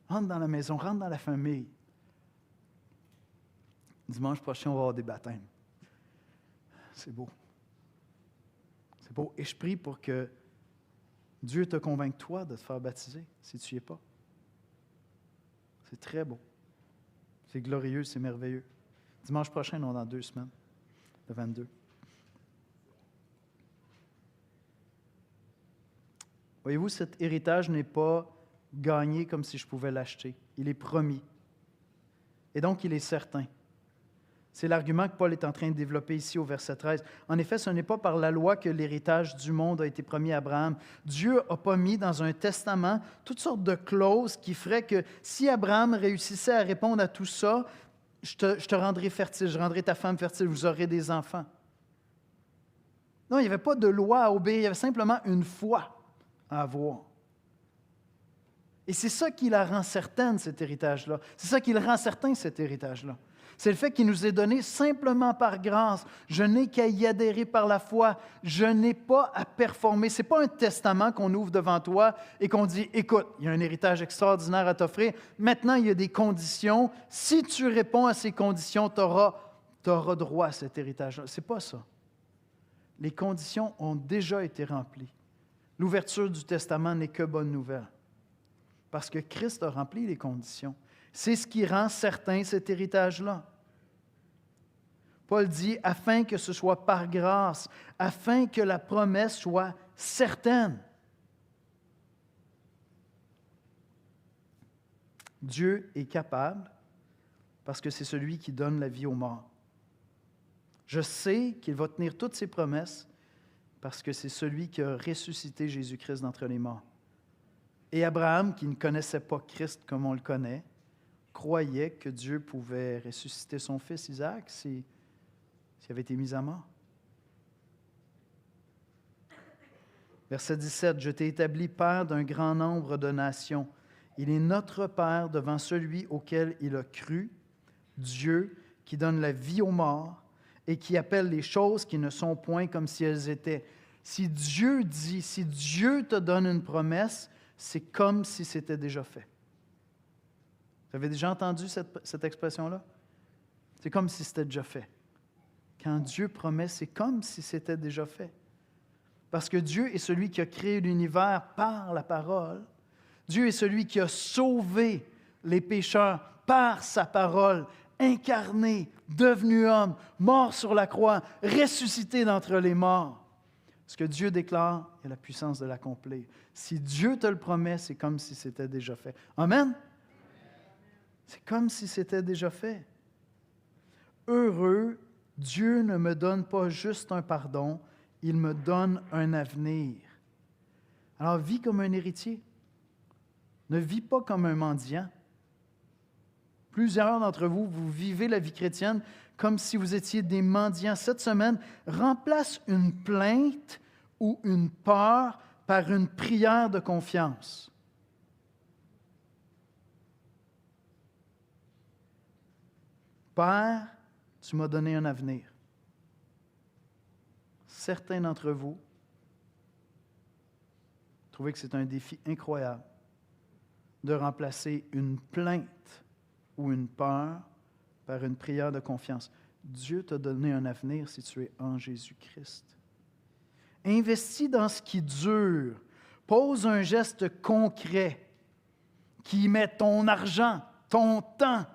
Entre dans la maison, rentre dans la famille. Dimanche prochain, on va avoir des baptêmes. C'est beau. C'est beau. Et je prie pour que Dieu te convainque, toi, de te faire baptiser, si tu n'y es pas. C'est très beau. C'est glorieux, c'est merveilleux. Dimanche prochain, non, dans 2 semaines, le 22. Voyez-vous, cet héritage n'est pas gagné comme si je pouvais l'acheter. Il est promis. Et donc, il est certain. C'est l'argument que Paul est en train de développer ici au verset 13. En effet, ce n'est pas par la loi que l'héritage du monde a été promis à Abraham. Dieu n'a pas mis dans un testament toutes sortes de clauses qui feraient que si Abraham réussissait à répondre à tout ça, je te rendrai fertile, je rendrai ta femme fertile, vous aurez des enfants. Non, il n'y avait pas de loi à obéir, il y avait simplement une foi à avoir. Et c'est ça qui la rend certaine, cet héritage-là. C'est ça qui le rend certain, cet héritage-là. C'est le fait qu'il nous est donné simplement par grâce. Je n'ai qu'à y adhérer par la foi. Je n'ai pas à performer. Ce n'est pas un testament qu'on ouvre devant toi et qu'on dit, écoute, il y a un héritage extraordinaire à t'offrir. Maintenant, il y a des conditions. Si tu réponds à ces conditions, tu auras droit à cet héritage-là. Ce n'est pas ça. Les conditions ont déjà été remplies. L'ouverture du testament n'est que bonne nouvelle. Parce que Christ a rempli les conditions. C'est ce qui rend certain cet héritage-là. Paul dit, afin que ce soit par grâce, afin que la promesse soit certaine. Dieu est capable parce que c'est celui qui donne la vie aux morts. Je sais qu'il va tenir toutes ses promesses parce que c'est celui qui a ressuscité Jésus-Christ d'entre les morts. Et Abraham, qui ne connaissait pas Christ comme on le connaît, croyait que Dieu pouvait ressusciter son fils Isaac s'il avait été mis à mort. Verset 17, « Je t'ai établi père d'un grand nombre de nations. Il est notre Père devant celui auquel il a cru, Dieu qui donne la vie aux morts et qui appelle les choses qui ne sont point comme si elles étaient. » Si Dieu dit, si Dieu te donne une promesse, c'est comme si c'était déjà fait. Vous avez déjà entendu cette expression-là? C'est comme si c'était déjà fait. Quand Dieu promet, c'est comme si c'était déjà fait. Parce que Dieu est celui qui a créé l'univers par la parole. Dieu est celui qui a sauvé les pécheurs par sa parole, incarné, devenu homme, mort sur la croix, ressuscité d'entre les morts. Ce que Dieu déclare, il a la puissance de l'accomplir. Si Dieu te le promet, c'est comme si c'était déjà fait. Amen? C'est comme si c'était déjà fait. Heureux, Dieu ne me donne pas juste un pardon, il me donne un avenir. Alors, vis comme un héritier. Ne vis pas comme un mendiant. Plusieurs d'entre vous, vous vivez la vie chrétienne comme si vous étiez des mendiants. Cette semaine, remplace une plainte ou une peur par une prière de confiance. Père, tu m'as donné un avenir. Certains d'entre vous trouvent que c'est un défi incroyable de remplacer une plainte ou une peur par une prière de confiance. Dieu t'a donné un avenir si tu es en Jésus-Christ. Investis dans ce qui dure. Pose un geste concret qui met ton argent, ton temps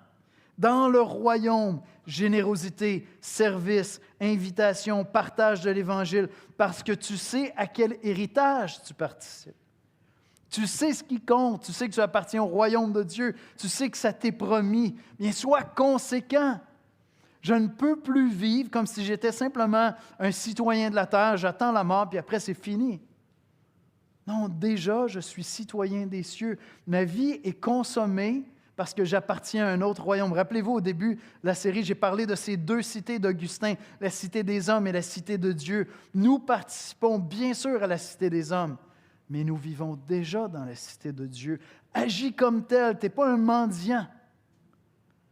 dans le royaume. Générosité, service, invitation, partage de l'Évangile, parce que tu sais à quel héritage tu participes. Tu sais ce qui compte, tu sais que tu appartiens au royaume de Dieu, tu sais que ça t'est promis. Bien, sois conséquent. Je ne peux plus vivre comme si j'étais simplement un citoyen de la terre, j'attends la mort, puis après c'est fini. Non, déjà, je suis citoyen des cieux. Ma vie est consommée parce que j'appartiens à un autre royaume. Rappelez-vous, au début de la série, j'ai parlé de ces 2 cités d'Augustin, la cité des hommes et la cité de Dieu. Nous participons bien sûr à la cité des hommes, mais nous vivons déjà dans la cité de Dieu. Agis comme tel, tu n'es pas un mendiant.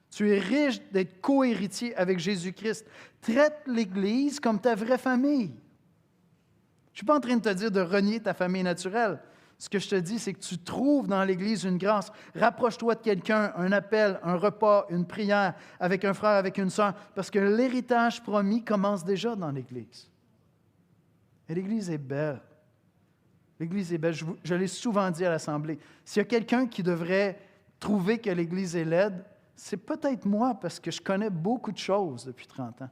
Tu es riche d'être co-héritier avec Jésus-Christ. Traite l'Église comme ta vraie famille. Je ne suis pas en train de te dire de renier ta famille naturelle. Ce que je te dis, c'est que tu trouves dans l'Église une grâce. Rapproche-toi de quelqu'un, un appel, un repas, une prière avec un frère, avec une sœur, parce que l'héritage promis commence déjà dans l'Église. Et l'Église est belle. L'Église est belle. Je l'ai souvent dit à l'Assemblée. S'il y a quelqu'un qui devrait trouver que l'Église est laide, c'est peut-être moi, parce que je connais beaucoup de choses depuis 30 ans.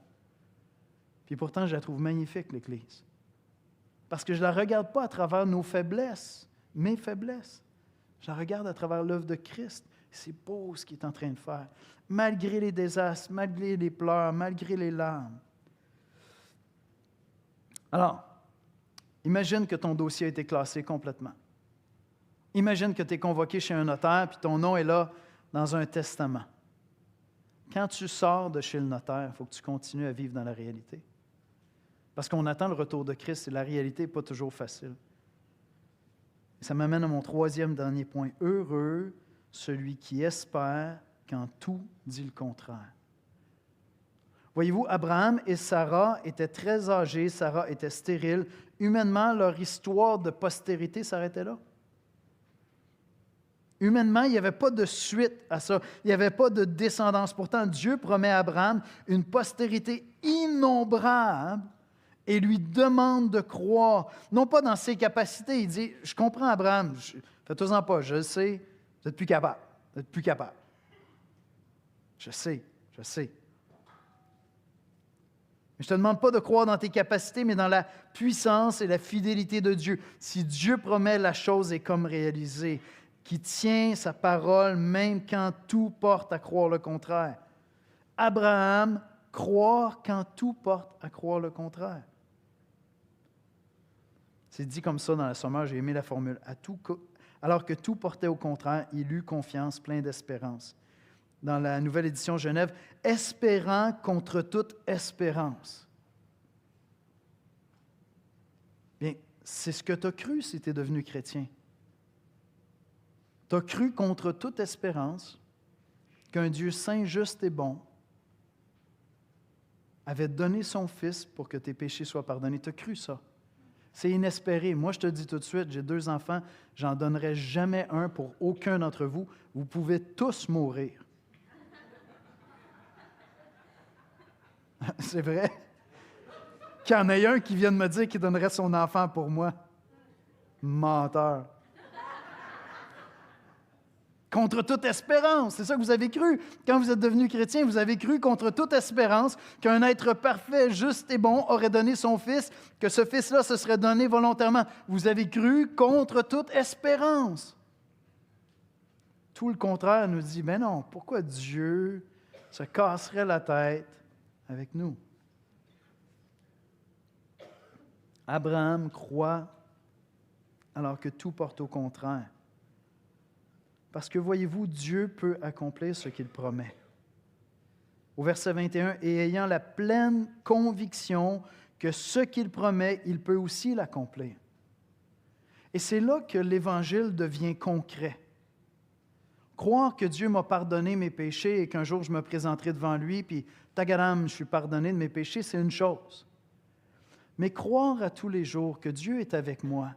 Puis pourtant, je la trouve magnifique, l'Église. Parce que je ne la regarde pas à travers nos faiblesses, mes faiblesses. Je la regarde à travers l'œuvre de Christ. C'est beau ce qu'il est en train de faire. Malgré les désastres, malgré les pleurs, malgré les larmes. Alors, imagine que ton dossier a été classé complètement. Imagine que tu es convoqué chez un notaire, puis ton nom est là dans un testament. Quand tu sors de chez le notaire, il faut que tu continues à vivre dans la réalité. Parce qu'on attend le retour de Christ et la réalité n'est pas toujours facile. Et ça m'amène à mon troisième dernier point. Heureux celui qui espère quand tout dit le contraire. Voyez-vous, Abraham et Sarah étaient très âgés, Sarah était stérile. Humainement, leur histoire de postérité s'arrêtait là. Humainement, il n'y avait pas de suite à ça. Il n'y avait pas de descendance. Pourtant, Dieu promet à Abraham une postérité innombrable et lui demande de croire, non pas dans ses capacités. Il dit, je comprends Abraham, faites-en pas, je le sais, vous n'êtes plus capable. Vous n'êtes plus capable. Je sais. Mais je ne te demande pas de croire dans tes capacités, mais dans la puissance et la fidélité de Dieu. Si Dieu promet, la chose est comme réalisée, qui tient sa parole même quand tout porte à croire le contraire. Abraham, croire quand tout porte à croire le contraire. C'est dit comme ça dans la sommaire, j'ai aimé la formule. Alors que tout portait au contraire, il eut confiance, plein d'espérance. Dans la nouvelle édition Genève, espérant contre toute espérance. Bien, c'est ce que tu as cru si tu es devenu chrétien. Tu as cru contre toute espérance qu'un Dieu saint, juste et bon avait donné son Fils pour que tes péchés soient pardonnés. Tu as cru ça. C'est inespéré. Moi, je te dis tout de suite, j'ai 2 enfants, j'en donnerai jamais un pour aucun d'entre vous. Vous pouvez tous mourir. C'est vrai? Qu'il y en ait un qui vienne me dire qu'il donnerait son enfant pour moi. Menteur. Contre toute espérance, c'est ça que vous avez cru. Quand vous êtes devenu chrétien, vous avez cru contre toute espérance qu'un être parfait, juste et bon aurait donné son Fils, que ce Fils-là se serait donné volontairement. Vous avez cru contre toute espérance. Tout le contraire nous dit, ben non, pourquoi Dieu se casserait la tête avec nous? Abraham croit alors que tout porte au contraire. Parce que, voyez-vous, Dieu peut accomplir ce qu'il promet. Au verset 21, « Et ayant la pleine conviction que ce qu'il promet, il peut aussi l'accomplir. » Et c'est là que l'Évangile devient concret. Croire que Dieu m'a pardonné mes péchés et qu'un jour je me présenterai devant lui, puis tagadam, je suis pardonné de mes péchés, c'est une chose. Mais croire à tous les jours que Dieu est avec moi,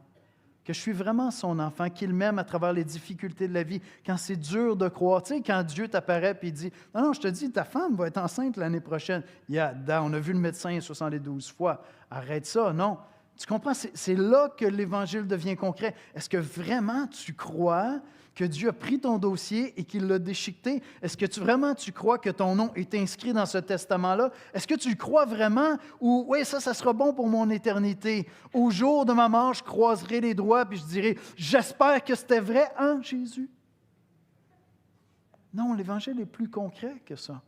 que je suis vraiment son enfant, qu'il m'aime à travers les difficultés de la vie, quand c'est dur de croire. Tu sais, quand Dieu t'apparaît et dit « Non, je te dis, ta femme va être enceinte l'année prochaine. » On a vu le médecin 72 fois. Arrête ça, non. Tu comprends? C'est là que l'Évangile devient concret. Est-ce que vraiment tu crois que Dieu a pris ton dossier et qu'il l'a déchiqueté? Est-ce que vraiment tu crois que ton nom est inscrit dans ce testament-là? Est-ce que tu le crois vraiment? Ou, oui, ça sera bon pour mon éternité. Au jour de ma mort, je croiserai les doigts et je dirai, j'espère que c'était vrai, hein, Jésus? Non, l'Évangile est plus concret que ça.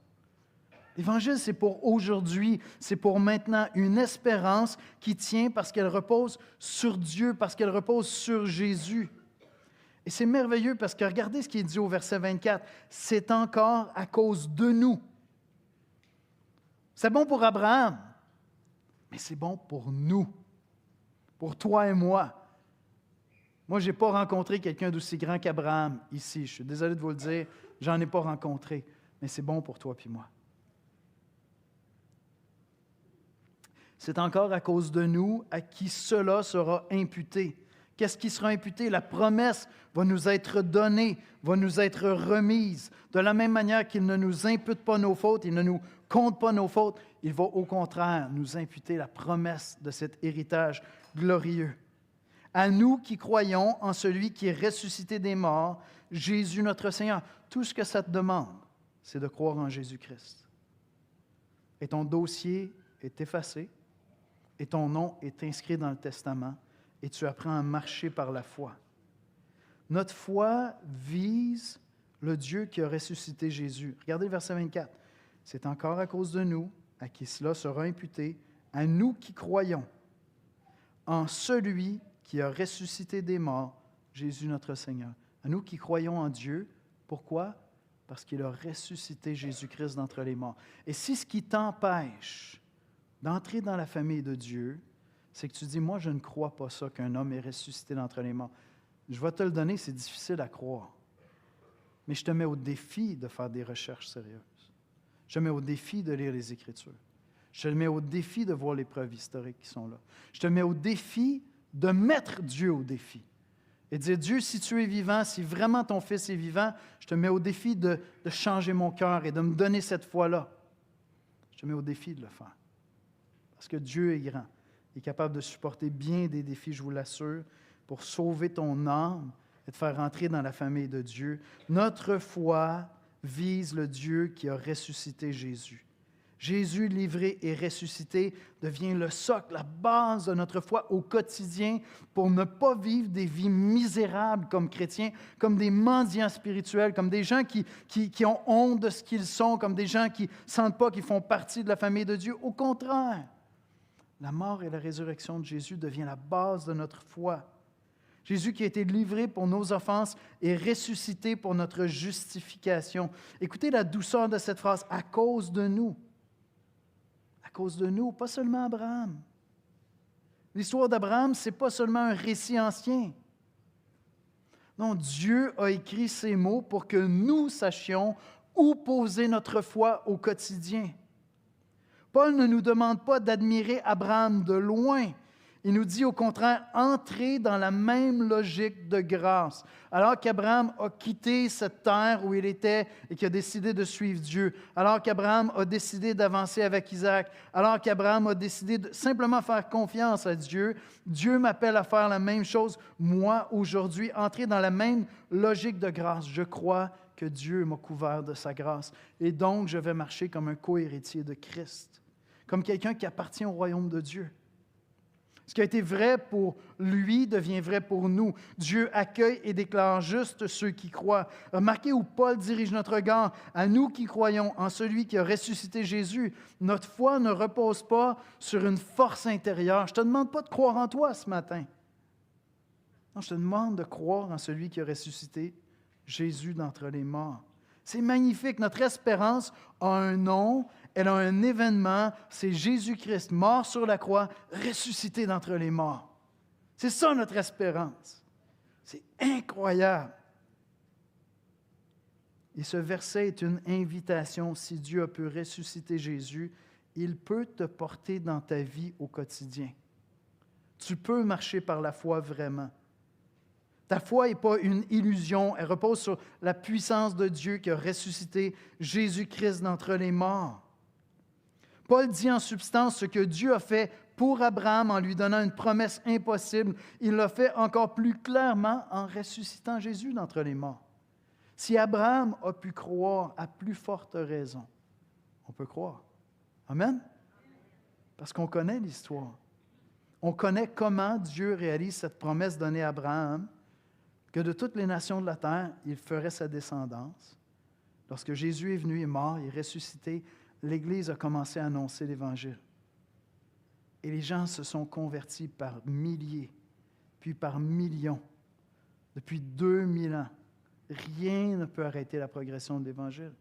L'Évangile, c'est pour aujourd'hui, c'est pour maintenant, une espérance qui tient parce qu'elle repose sur Dieu, parce qu'elle repose sur Jésus. Et c'est merveilleux parce que regardez ce qui est dit au verset 24. C'est encore à cause de nous. C'est bon pour Abraham, mais c'est bon pour nous, pour toi et moi. Moi, je n'ai pas rencontré quelqu'un d'aussi grand qu'Abraham ici. Je suis désolé de vous le dire, j'en ai pas rencontré, mais c'est bon pour toi puis moi. C'est encore à cause de nous à qui cela sera imputé. Qu'est-ce qui sera imputé? La promesse va nous être donnée, va nous être remise. De la même manière qu'il ne nous impute pas nos fautes, il ne nous compte pas nos fautes, il va au contraire nous imputer la promesse de cet héritage glorieux. À nous qui croyons en celui qui est ressuscité des morts, Jésus notre Seigneur. Tout ce que ça te demande, c'est de croire en Jésus-Christ. Et ton dossier est effacé, et ton nom est inscrit dans le testament, et tu apprends à marcher par la foi. Notre foi vise le Dieu qui a ressuscité Jésus. Regardez le verset 24. C'est encore à cause de nous, à qui cela sera imputé, à nous qui croyons en celui qui a ressuscité des morts, Jésus notre Seigneur. À nous qui croyons en Dieu. Pourquoi? Parce qu'il a ressuscité Jésus-Christ d'entre les morts. Et si ce qui t'empêche d'entrer dans la famille de Dieu, c'est que tu dis, moi je ne crois pas ça, qu'un homme est ressuscité d'entre les morts. Je vais te le donner, c'est difficile à croire. Mais je te mets au défi de faire des recherches sérieuses. Je te mets au défi de lire les Écritures. Je te mets au défi de voir les preuves historiques qui sont là. Je te mets au défi de mettre Dieu au défi. Et de dire, Dieu, si tu es vivant, si vraiment ton Fils est vivant, je te mets au défi de changer mon cœur et de me donner cette foi-là. Je te mets au défi de le faire. Parce que Dieu est grand. Il est capable de supporter bien des défis, je vous l'assure, pour sauver ton âme et te faire rentrer dans la famille de Dieu. Notre foi vise le Dieu qui a ressuscité Jésus. Jésus, livré et ressuscité, devient le socle, la base de notre foi au quotidien pour ne pas vivre des vies misérables comme chrétiens, comme des mendiants spirituels, comme des gens qui ont honte de ce qu'ils sont, comme des gens qui ne sentent pas qu'ils font partie de la famille de Dieu. Au contraire, la mort et la résurrection de Jésus devient la base de notre foi. Jésus qui a été livré pour nos offenses et ressuscité pour notre justification. Écoutez la douceur de cette phrase, à cause de nous. À cause de nous, pas seulement Abraham. L'histoire d'Abraham, ce n'est pas seulement un récit ancien. Non, Dieu a écrit ces mots pour que nous sachions où poser notre foi au quotidien. Paul ne nous demande pas d'admirer Abraham de loin. Il nous dit au contraire, entrez dans la même logique de grâce. Alors qu'Abraham a quitté cette terre où il était et qu'il a décidé de suivre Dieu, alors qu'Abraham a décidé d'avancer avec Isaac, alors qu'Abraham a décidé de simplement faire confiance à Dieu, Dieu m'appelle à faire la même chose, moi, aujourd'hui, entrer dans la même logique de grâce. Je crois que Dieu m'a couvert de sa grâce et donc je vais marcher comme un co-héritier de Christ, comme quelqu'un qui appartient au royaume de Dieu. Ce qui a été vrai pour lui devient vrai pour nous. Dieu accueille et déclare juste ceux qui croient. Remarquez où Paul dirige notre regard. À nous qui croyons en celui qui a ressuscité Jésus, notre foi ne repose pas sur une force intérieure. Je ne te demande pas de croire en toi ce matin. Non, je te demande de croire en celui qui a ressuscité Jésus d'entre les morts. C'est magnifique. Notre espérance a un nom, elle a un événement, c'est Jésus-Christ, mort sur la croix, ressuscité d'entre les morts. C'est ça notre espérance. C'est incroyable. Et ce verset est une invitation. Si Dieu a pu ressusciter Jésus, il peut te porter dans ta vie au quotidien. Tu peux marcher par la foi vraiment. Ta foi n'est pas une illusion, elle repose sur la puissance de Dieu qui a ressuscité Jésus-Christ d'entre les morts. Paul dit en substance ce que Dieu a fait pour Abraham en lui donnant une promesse impossible. Il l'a fait encore plus clairement en ressuscitant Jésus d'entre les morts. Si Abraham a pu croire, à plus forte raison, on peut croire. Amen? Parce qu'on connaît l'histoire. On connaît comment Dieu réalise cette promesse donnée à Abraham, que de toutes les nations de la terre, il ferait sa descendance. Lorsque Jésus est venu, il est mort, il est ressuscité, l'Église a commencé à annoncer l'Évangile. Et les gens se sont convertis par milliers, puis par millions, depuis 2000 ans. Rien ne peut arrêter la progression de l'Évangile.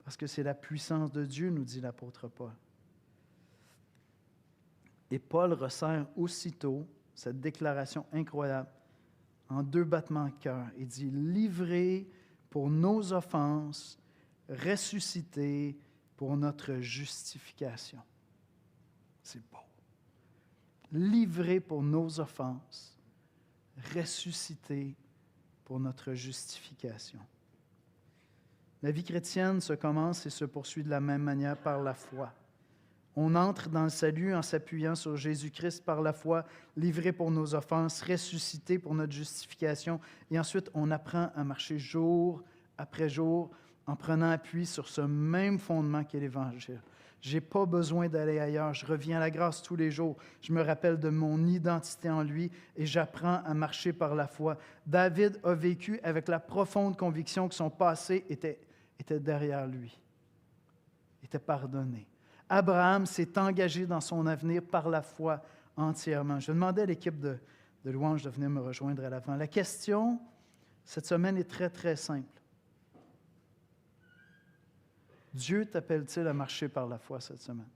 Parce que c'est la puissance de Dieu, nous dit l'apôtre Paul. Et Paul resserre aussitôt cette déclaration incroyable en 2 battements de cœur. Il dit « Livré pour nos offenses, ressuscité pour notre justification. » C'est beau. Livré pour nos offenses, ressuscité pour notre justification. La vie chrétienne se commence et se poursuit de la même manière par la foi. On entre dans le salut en s'appuyant sur Jésus-Christ par la foi, livré pour nos offenses, ressuscité pour notre justification. Et ensuite, on apprend à marcher jour après jour en prenant appui sur ce même fondement qu'est l'Évangile. Je n'ai pas besoin d'aller ailleurs. Je reviens à la grâce tous les jours. Je me rappelle de mon identité en lui et j'apprends à marcher par la foi. David a vécu avec la profonde conviction que son passé était derrière lui, était pardonné. Abraham s'est engagé dans son avenir par la foi entièrement. Je demandais à l'équipe de louange de venir me rejoindre à l'avant. La question cette semaine est très, très simple. Dieu t'appelle-t-il à marcher par la foi cette semaine?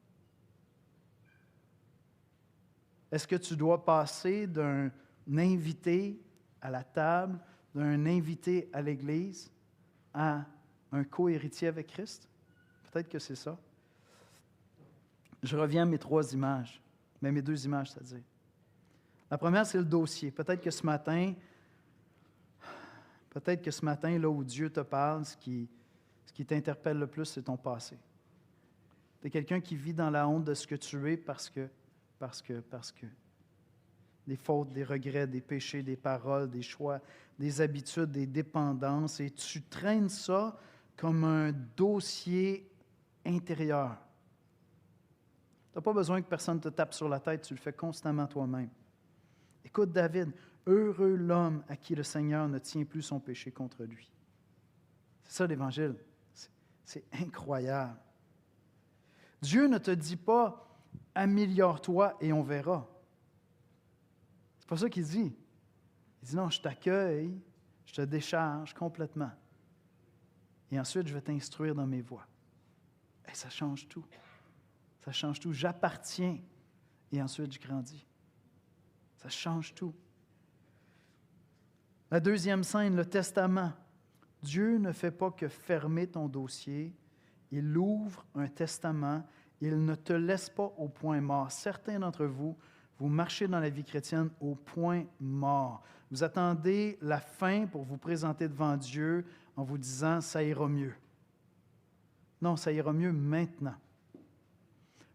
Est-ce que tu dois passer d'un invité à la table, d'un invité à l'Église, à un co-héritier avec Christ? Peut-être que c'est ça. Je reviens à mes 3 images, mais mes 2 images, c'est-à-dire. La première, c'est le dossier. Peut-être que ce matin, là où Dieu te parle, ce qui t'interpelle le plus, c'est ton passé. Tu es quelqu'un qui vit dans la honte de ce que tu es parce que. Des fautes, des regrets, des péchés, des paroles, des choix, des habitudes, des dépendances, et tu traînes ça comme un dossier intérieur. Tu n'as pas besoin que personne te tape sur la tête, tu le fais constamment toi-même. Écoute David, heureux l'homme à qui le Seigneur ne tient plus son péché contre lui. C'est ça l'Évangile. C'est incroyable. Dieu ne te dit pas « améliore-toi et on verra ». C'est pas ça qu'il dit. Il dit « non, je t'accueille, je te décharge complètement. Et ensuite, je vais t'instruire dans mes voies. » Et ça change tout. Ça change tout. J'appartiens et ensuite je grandis. Ça change tout. La deuxième scène, le testament. Dieu ne fait pas que fermer ton dossier. Il ouvre un testament. Il ne te laisse pas au point mort. Certains d'entre vous, vous marchez dans la vie chrétienne au point mort. Vous attendez la fin pour vous présenter devant Dieu en vous disant « ça ira mieux ». Non, ça ira mieux maintenant.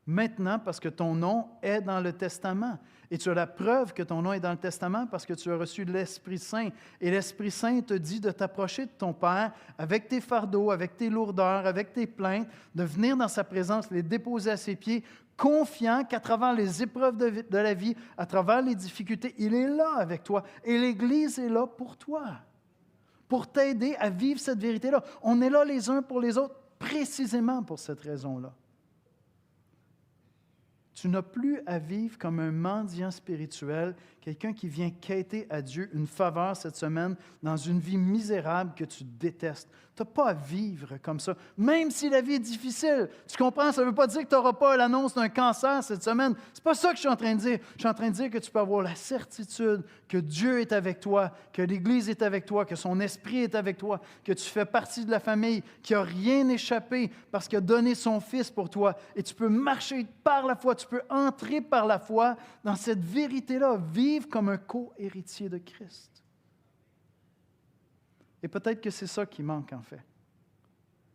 Maintenant, parce que ton nom est dans le testament. Et tu as la preuve que ton nom est dans le testament parce que tu as reçu l'Esprit Saint. Et l'Esprit Saint te dit de t'approcher de ton Père avec tes fardeaux, avec tes lourdeurs, avec tes plaintes, de venir dans sa présence, les déposer à ses pieds, confiant qu'à travers les épreuves de la vie, à travers les difficultés, il est là avec toi. Et l'Église est là pour toi, pour t'aider à vivre cette vérité-là. On est là les uns pour les autres, précisément pour cette raison-là. Tu n'as plus à vivre comme un mendiant spirituel, quelqu'un qui vient quêter à Dieu une faveur cette semaine dans une vie misérable que tu détestes. Tu n'as pas à vivre comme ça, même si la vie est difficile. Tu comprends? Ça ne veut pas dire que tu n'auras pas l'annonce d'un cancer cette semaine. Ce n'est pas ça que je suis en train de dire. Je suis en train de dire que tu peux avoir la certitude que Dieu est avec toi, que l'Église est avec toi, que son Esprit est avec toi, que tu fais partie de la famille, qu'il n'y a rien échappé parce qu'il a donné son Fils pour toi. Et tu peux marcher par la foi, tu peux entrer par la foi dans cette vérité-là, vivre comme un co-héritier de Christ. Et peut-être que c'est ça qui manque en fait.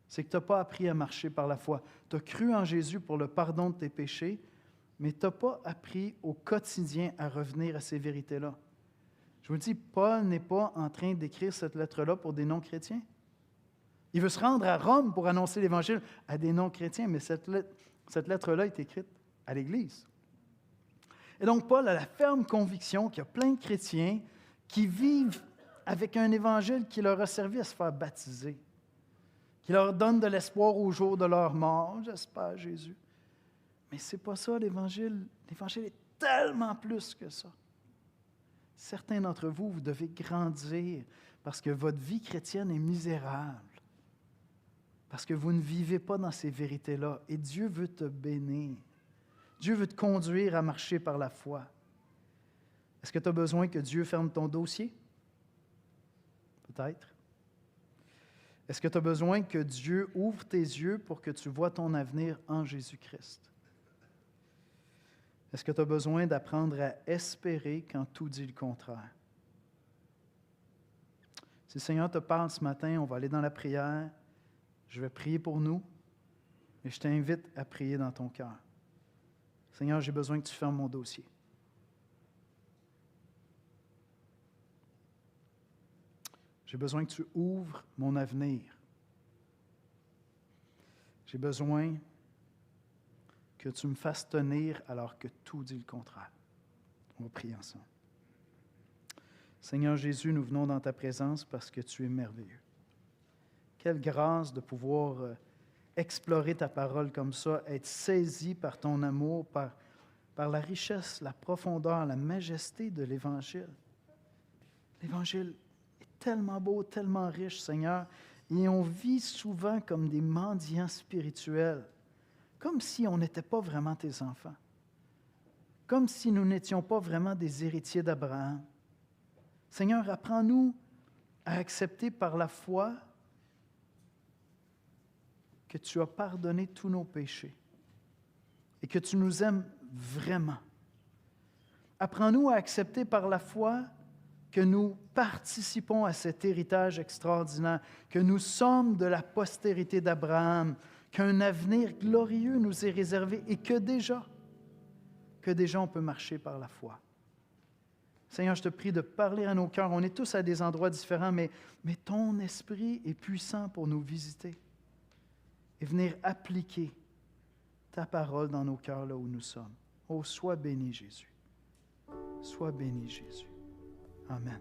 C'est que tu n'as pas appris à marcher par la foi. Tu as cru en Jésus pour le pardon de tes péchés, mais tu n'as pas appris au quotidien à revenir à ces vérités-là. Je vous dis, Paul n'est pas en train d'écrire cette lettre-là pour des non-chrétiens. Il veut se rendre à Rome pour annoncer l'Évangile à des non-chrétiens, mais cette lettre-là est écrite à l'Église. Et donc, Paul a la ferme conviction qu'il y a plein de chrétiens qui vivent avec un évangile qui leur a servi à se faire baptiser, qui leur donne de l'espoir au jour de leur mort, j'espère, Jésus. Mais ce n'est pas ça, l'Évangile. L'Évangile est tellement plus que ça. Certains d'entre vous, vous devez grandir parce que votre vie chrétienne est misérable, parce que vous ne vivez pas dans ces vérités-là. Et Dieu veut te bénir. Dieu veut te conduire à marcher par la foi. Est-ce que tu as besoin que Dieu ferme ton dossier? Peut-être. Est-ce que tu as besoin que Dieu ouvre tes yeux pour que tu vois ton avenir en Jésus-Christ? Est-ce que tu as besoin d'apprendre à espérer quand tout dit le contraire? Si le Seigneur te parle ce matin, on va aller dans la prière. Je vais prier pour nous et je t'invite à prier dans ton cœur. Seigneur, j'ai besoin que tu fermes mon dossier. J'ai besoin que tu ouvres mon avenir. J'ai besoin que tu me fasses tenir alors que tout dit le contraire. On va prier ensemble. Seigneur Jésus, nous venons dans ta présence parce que tu es merveilleux. Quelle grâce de pouvoir explorer ta parole comme ça, être saisi par ton amour, par la richesse, la profondeur, la majesté de l'Évangile. L'Évangile est tellement beau, tellement riche, Seigneur, et on vit souvent comme des mendiants spirituels, comme si on n'était pas vraiment tes enfants, comme si nous n'étions pas vraiment des héritiers d'Abraham. Seigneur, apprends-nous à accepter par la foi que tu as pardonné tous nos péchés et que tu nous aimes vraiment. Apprends-nous à accepter par la foi que nous participons à cet héritage extraordinaire, que nous sommes de la postérité d'Abraham, qu'un avenir glorieux nous est réservé et que déjà on peut marcher par la foi. Seigneur, je te prie de parler à nos cœurs. On est tous à des endroits différents, mais ton esprit est puissant pour nous visiter et venir appliquer ta parole dans nos cœurs là où nous sommes. Oh, sois béni, Jésus. Sois béni, Jésus. Amen.